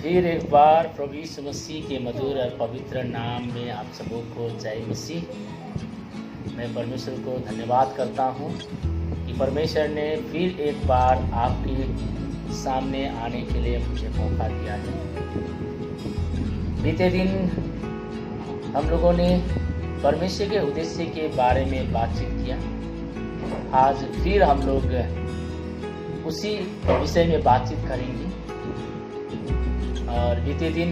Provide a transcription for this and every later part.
फिर एक बार प्रभु यीशु मसीह के मधुर और पवित्र नाम में आप सबों को जय मसीह। मैं परमेश्वर को धन्यवाद करता हूँ कि परमेश्वर ने फिर एक बार आपके सामने आने के लिए मुझे मौका दिया है। बीते दिन हम लोगों ने परमेश्वर के उद्देश्य के बारे में बातचीत किया। आज फिर हम लोग उसी विषय में बातचीत करेंगे। और बीते दिन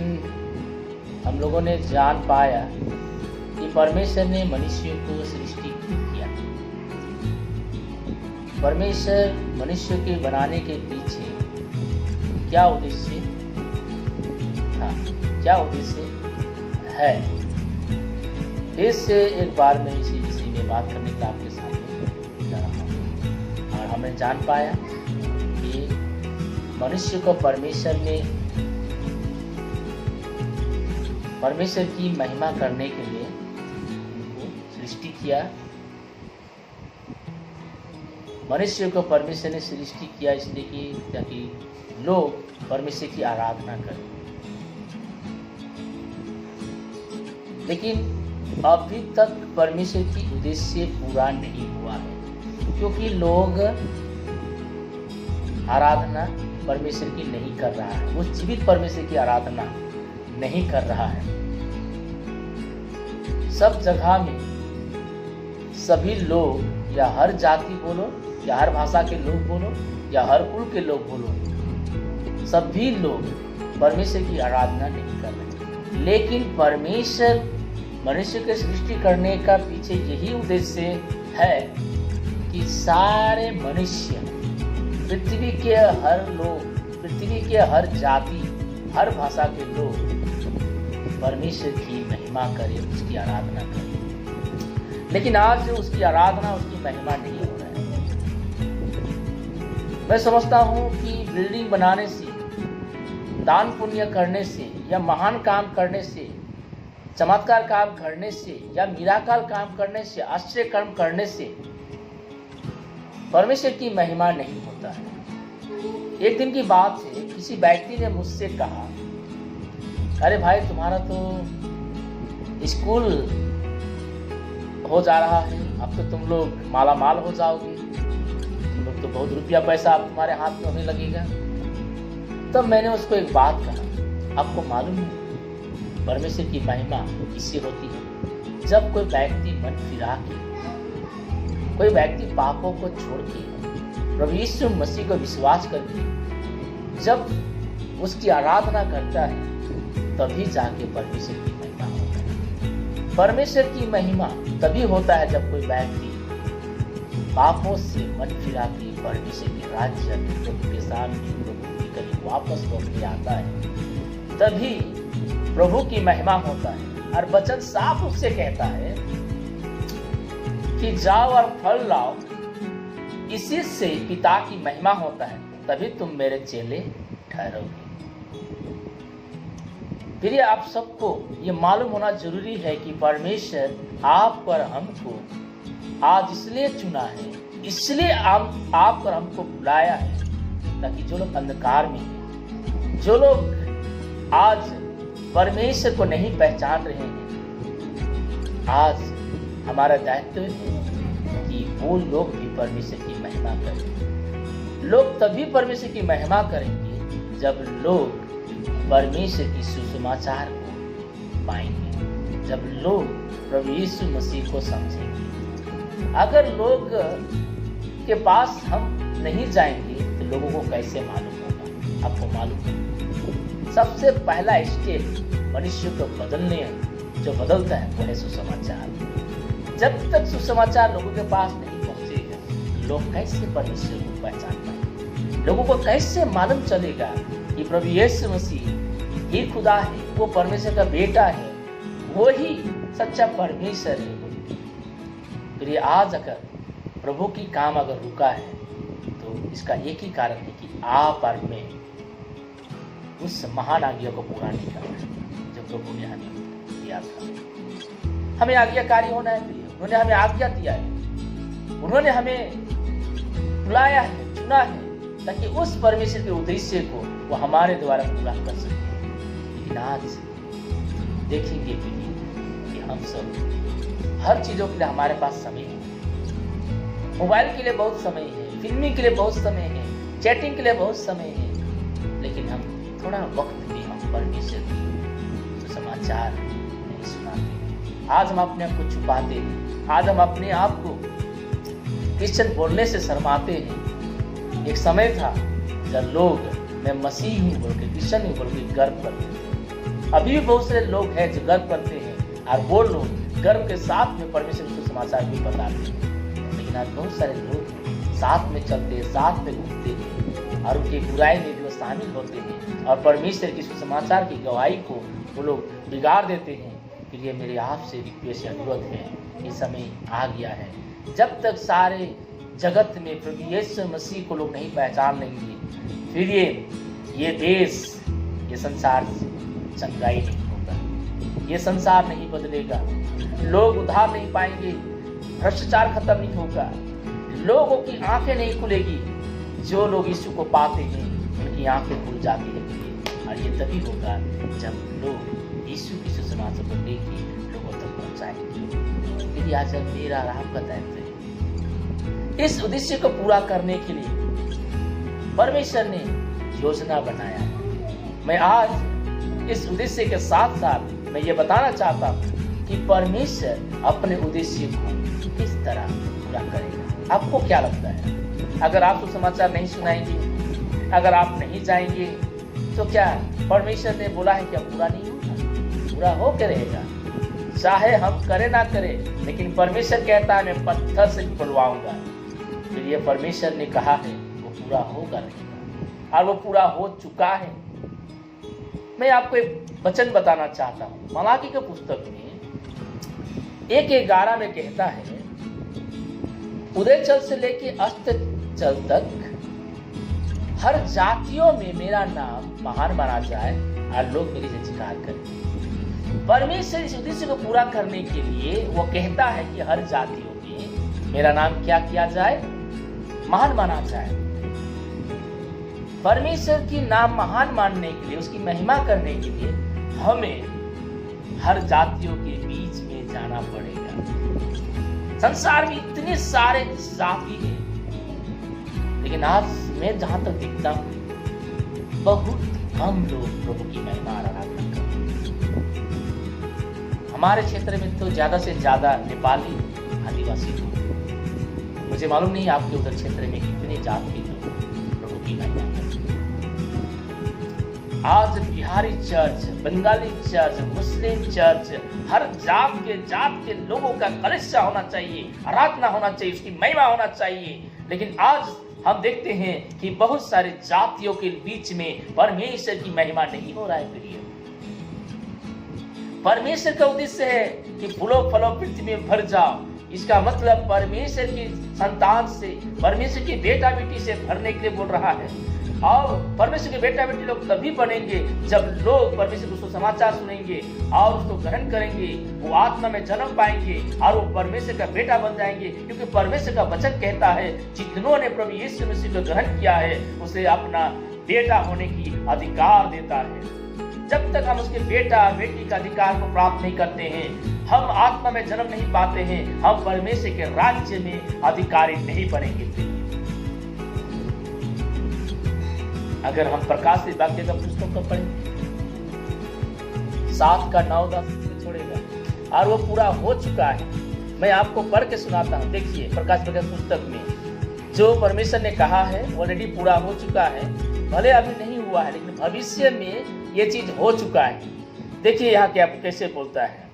हम लोगों ने जान पाया कि परमेश्वर ने मनुष्य को सृष्टि किया। परमेश्वर मनुष्य के बनाने के पीछे क्या उद्देश्य था, क्या उद्देश्य है, इससे एक बार मैं इसी विषय में बात करने के लिए आपके सामने जा रहा हूँ। और हमने जान पाया कि मनुष्य को परमेश्वर की महिमा करने के लिए उनको सृष्टि किया। मनुष्य को परमेश्वर ने सृष्टि किया इसलिए कि ताकि लोग परमेश्वर की आराधना करें। लेकिन अभी तक परमेश्वर की उद्देश्य पूरा नहीं हुआ है, क्योंकि लोग आराधना परमेश्वर की नहीं कर रहा है। वो जीवित परमेश्वर की आराधना नहीं कर रहा है। सब जगह में सभी लोग, या हर जाति बोलो, या हर भाषा के लोग बोलो, या हर कुल के लोग बोलो, सभी लोग परमेश्वर की आराधना नहीं कर रहे। लेकिन परमेश्वर मनुष्य के सृष्टि करने का पीछे यही उद्देश्य है कि सारे मनुष्य, पृथ्वी के हर लोग, पृथ्वी के हर जाति, हर भाषा के लोग परमेश्वर की महिमा करें, उसकी आराधना करें। लेकिन आज उसकी आराधना, उसकी महिमा नहीं हो रहा है। मैं समझता हूँ कि बिल्डिंग बनाने से, दान पुण्य करने से, या महान काम करने से, चमत्कार काम करने से, या मिराकल काम करने से, आश्चर्य कर्म करने से परमेश्वर की महिमा नहीं होता है। एक दिन की बात है, किसी व्यक्ति ने मुझसे कहा, अरे भाई, तुम्हारा तो स्कूल हो जा रहा है, अब तो तुम लोग माला माल हो जाओगे, तुम लोग तो बहुत रुपया पैसा अब तुम्हारे हाथ में होने लगेगा। तब मैंने उसको एक बात कहा, आपको मालूम है परमेश्वर की महिमा किससे होती है? जब कोई व्यक्ति मन फिरा के, कोई व्यक्ति पापों को छोड़ के प्रभु यीशु मसीह को विश्वास करके जब उसकी आराधना करता है, तभी जाके परमेश्वर की महिमा होता है। परमेश्वर की महिमा तभी होता है जब कोई व्यक्ति पापों से मन फिरा के परमेश्वर के राज्य में प्रभु के सामने, प्रभु के करीब वापस लौट के आता है, तभी प्रभु की महिमा होता है। और वचन साफ रूप से कहता है कि जाओ और फल लाओ, इसी से पिता की महिमा होता है, तभी तुम मेरे चेले ठहरोगे। फिर आप सबको ये मालूम होना जरूरी है कि परमेश्वर आप पर हमको आज इसलिए चुना है, इसलिए आप पर हमको बुलाया है, ताकि जो लोग अंधकार में हैं, जो लोग आज परमेश्वर को नहीं पहचान रहे हैं, आज हमारा दायित्व है कि वो लोग भी परमेश्वर की महिमा करें। लोग तभी परमेश्वर की महिमा करेंगे जब लोग परमेश्वर की सुसमाचार को पाएंगे, जब लोग प्रभु यीशु मसीह को समझेंगे। अगर लोग के पास हम नहीं जाएंगे तो लोगों को कैसे मालूम होगा? आपको मालूम है, सबसे पहला स्टेप मनुष्य को बदलने, जो बदलता है, वो है सुसमाचार। जब तक सुसमाचार लोगों के पास नहीं पहुंचेगा, लोग कैसे परमेश्वर को पहचान पाएंगे? लोगों को कैसे मालूम चलेगा कि प्रभु यीशु मसीह ही खुदा है, वो परमेश्वर का बेटा है, वो ही सच्चा परमेश्वर है। फिर आज अगर प्रभु की काम अगर रुका है, तो इसका एक ही कारण है कि आप और मैं उस महान आज्ञा को पूरा नहीं कर रहे जो प्रभु ने हमें दिया था। हमें आज्ञाकारी होना है, उन्होंने हमें आज्ञा दिया है, उन्होंने हमें बुलाया है, चुना है, ताकि उस परमेश्वर के उद्देश्य को वो हमारे द्वारा पूरा कर सके। लेकिन आज देखेंगे कि हम सब हर चीज़ों के लिए हमारे पास समय है। मोबाइल के लिए बहुत समय है, फिल्मी के लिए बहुत समय है, चैटिंग के लिए बहुत समय है, लेकिन हम थोड़ा वक्त भी हम परमेश्वर की समाचार नहीं सुनाते। आज हम अपने आप को छुपाते हैं, आज हम अपने आप को क्रिश्चियन बोलने से शर्माते हैं। एक समय था जब लोग मैं मसीह हूँ बोल के, क्रिश्चियन हूँ बोल के गर्व करते थे। अभी भी बहुत सारे लोग हैं जो गर्व करते हैं और वो लोग गर्व के साथ में परमेश्वर के समाचार भी बताते हैं। लेकिन आज बहुत सारे लोग साथ में चलते हैं, साथ में घूमते हैं और उनकी बुराई में भी वो शामिल होते हैं और परमेश्वर की सुसमाचार की गवाही को वो लोग बिगाड़ देते हैं। फिर ये मेरे आपसे रिक्वेस्ट अनुरोध है, ये समय आ गया है जब तक सारे जगत में प्रभु यीशु मसीह को लोग नहीं पहचान लेंगे, फिर ये देश, ये संसार चंगाई नहीं होगा, ये संसार नहीं बदलेगा, लोग उद्धार नहीं पाएंगे, भ्रष्टाचार खत्म नहीं होगा, लोगों की आंखें नहीं खुलेगी। जो लोग यीशु को पाते हैं उनकी आंखें खुल जाती है और ये तभी होगा जब लोग यीशु की सुसमाचार को लेके लोगों तक पहुंचाएंगे। फिर आज मेरा और आपका दायित्व है इस उद्देश्य को पूरा करने के लिए परमेश्वर ने योजना बनाया है। मैं आज इस उद्देश्य के साथ साथ मैं ये बताना चाहता हूँ कि परमेश्वर अपने उद्देश्य को किस तरह पूरा करेगा। आपको क्या लगता है? अगर आप सुसमाचार नहीं सुनाएंगे, अगर आप नहीं जाएंगे, तो क्या परमेश्वर ने बोला है क्या पूरा नहीं होगा? पूरा हो के रहेगा, चाहे हम करें ना करें। लेकिन परमेश्वर कहता है मैं पत्थर से बुलवाऊंगा। फिर ये परमेश्वर ने कहा है वो पूरा होगा रहेगा और वो पूरा हो चुका है। मैं आपको एक वचन बताना चाहता हूँ। मलाकी के पुस्तक में 1:11 में कहता है, उदय चल से लेके अस्त चल तक हर जातियों में मेरा नाम महान माना जाए और लोग मेरी जयकार करें। परमेश्वर इस उद्देश्य को पूरा करने के लिए वो कहता है कि हर जातियों में मेरा नाम क्या किया जाए? महान माना जाए। परमेश्वर की नाम महान मानने के लिए, उसकी महिमा करने के लिए हमें हर जातियों के बीच में जाना पड़ेगा। संसार में इतने सारे जाति हैं, लेकिन आज मैं जहां तक दिखता हूं बहुत कम लोग प्रभु की महिमा आराधना करते हैं। हमारे क्षेत्र में तो ज्यादा से ज्यादा नेपाली आदिवासी लोग। मुझे मालूम नहीं आपके उधर क्षेत्र में कितने जाति लोग प्रभु की महिमा करते हैं। आज बिहारी चर्च, बंगाली चर्च, मुस्लिम चर्च, हर जात के लोगों का कलिसिया होना चाहिए, आराधना होना चाहिए, उसकी महिमा होना चाहिए। लेकिन आज हम देखते हैं कि बहुत सारे जातियों के बीच में परमेश्वर की महिमा नहीं हो रहा है। प्रिय, परमेश्वर का उद्देश्य है कि फूलो फलो पृथ्वी में भर जाओ। इसका मतलब परमेश्वर की संतान से, परमेश्वर की बेटा बेटी से भरने के लिए बोल रहा है। और परमेश्वर के बेटा बेटी लोग तभी बनेंगे जब लोग परमेश्वर को समाचार सुनेंगे और उसको ग्रहण करेंगे, वो आत्मा में जन्म पाएंगे और वो परमेश्वर का बेटा बन जाएंगे। क्योंकि परमेश्वर का वचन कहता है जितनों ने प्रभु यीशु मसीह को ग्रहण किया है उसे अपना बेटा होने की अधिकार देता है। जब तक हम उसके बेटा बेटी का अधिकार को प्राप्त नहीं करते हैं, हम आत्मा में जन्म नहीं पाते हैं, हम परमेश्वर के राज्य में अधिकारी नहीं बनेंगे। अगर हम प्रकाशित वाक्य का पुस्तक को पढ़ें 7 का 9 10 छोड़ेगा और वो पूरा हो चुका है। मैं आपको पढ़ के सुनाता हूँ। देखिए प्रकाशित वाक्य पुस्तक में जो परमेश्वर ने कहा है ऑलरेडी पूरा हो चुका है। भले अभी नहीं हुआ है लेकिन भविष्य में ये चीज हो चुका है। देखिए यहाँ क्या कैसे बोलता है।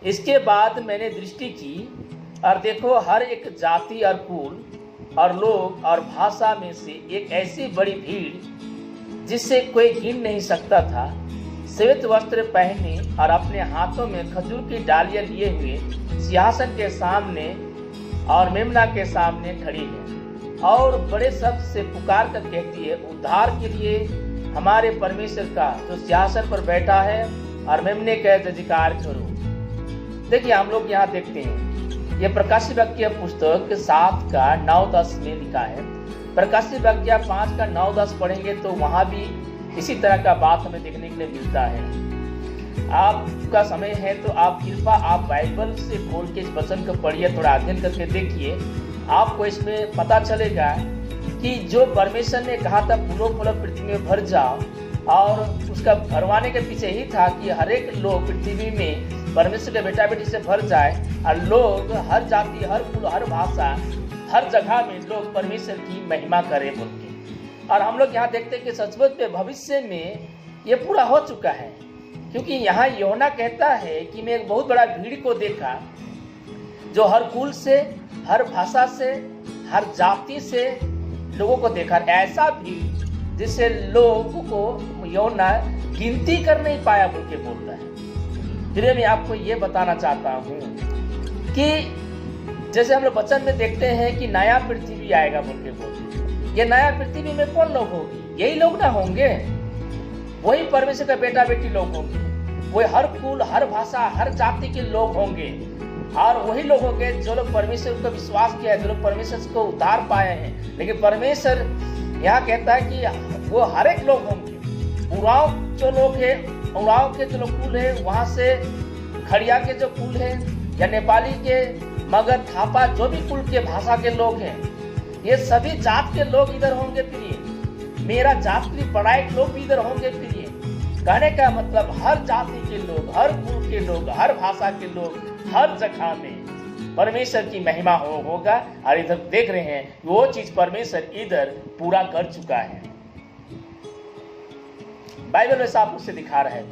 इसके बाद मैंने दृष्टि की और देखो हर एक जाति और कुल और लोग और भाषा में से एक ऐसी बड़ी भीड़ जिससे कोई गिन नहीं सकता था, श्वेत वस्त्र पहने और अपने हाथों में खजूर की डालियां लिए हुए सिंहासन के सामने और मेमना के सामने खड़ी है और बड़े शब्द से पुकार कर कहती है, उद्धार के लिए हमारे परमेश्वर का जो सिंहासन पर बैठा है और मेमने का जयकार करो। देखिए हम लोग यहाँ देखते हैं ये प्रकाशित वाक्य पुस्तक 7 का 9 10 में लिखा है। प्रकाशित वाक्य 5 का 9 10 पढ़ेंगे तो वहां भी इसी तरह का बात हमें देखने के लिए मिलता है। आपका समय है तो आप कृपा आप बाइबल से खोल के इस वचन को पढ़िए, थोड़ा अध्ययन करके देखिए। आपको इसमें पता चलेगा कि जो परमेश्वर ने कहा था पूरो फूलो पृथ्वी में भर जाओ, और उसका भरवाने के पीछे ही था कि हर एक लोग पृथ्वी में परमेश्वर के बेटा बेटी से भर जाए, और लोग हर जाति, हर कुल, हर भाषा, हर जगह में लोग परमेश्वर की महिमा करें बोल के। और हम लोग यहाँ देखते हैं कि सचमुच में भविष्य में ये पूरा हो चुका है, क्योंकि यहाँ यूहन्ना कहता है कि मैं एक बहुत बड़ा भीड़ को देखा जो हर कुल से, हर भाषा से, हर जाति से लोगों को देखा। ऐसा भीड़ जिससे लोगों को यूहन्ना गिनती कर नहीं पाया बोल के बोलता है। फिर मैं आपको ये बताना चाहता हूँ कि जैसे हम लोग वचन में देखते हैं कि नया पृथ्वी आएगा बोल के बोलते हैं। ये नया पृथ्वी में कौन लोग होगी? यही लोग ना होंगे, वही परमेश्वर का बेटा बेटी लोग होंगे, वही हर कुल, हर भाषा, हर जाति के लोग होंगे, और वही लोग होंगे जो लोग परमेश्वर को विश्वास किया है, जो लोग परमेश्वर को उद्धार पाए हैं। लेकिन परमेश्वर यहाँ कहता है कि वो हर एक लोग होंगे। उराव जो लोग हैं, उराव के जो लोग कुल है, वहाँ से खड़िया के जो कुल है, या नेपाली के, मगर, थापा, जो भी कुल के भाषा के लोग हैं, ये सभी जात के लोग इधर होंगे। प्रिय, मेरा जात की पढ़ाई लोग भी इधर होंगे। प्रिय, कहने का मतलब हर जाति के लोग, हर कुल के लोग, हर भाषा के लोग, हर जगह में परमेश्वर की महिमा होगा। और इधर देख रहे हैं वो चीज परमेश्वर इधर पूरा कर चुका है। बाइबल में साफ रूप से दिखा रहा है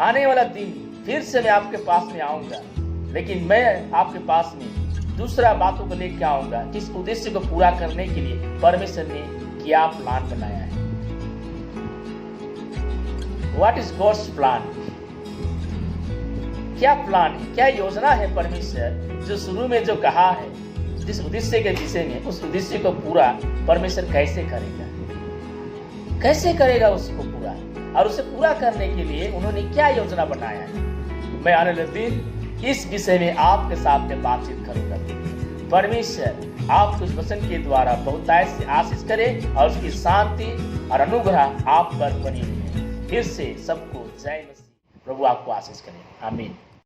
आने वाला दिन फिर से मैं आपके पास में आऊंगा, लेकिन मैं आपके पास में दूसरा बातों को लेकर आऊंगा। किस उद्देश्य को पूरा करने के लिए परमेश्वर ने क्या प्लान बनाया है। What is God's plan? क्या प्लान है, क्या योजना है परमेश्वर जो शुरू में जो कहा है, जिस उद्देश्य के विषय में, उस उद्देश्य को पूरा परमेश्वर कैसे करेगा, कैसे करेगा उसको पूरा, और उसे पूरा करने के लिए उन्होंने क्या योजना बनाया है। मैं आने वाले दिन इस विषय में आपके साथ में बातचीत करूंगा। परमेश्वर आपको इस वचन के द्वारा बहुतायत से आशीष करे और उसकी शांति और अनुग्रह आप पर बनी रहे। फिर से सबको जय मसीह। प्रभु आपको आशीष करे। आमीन।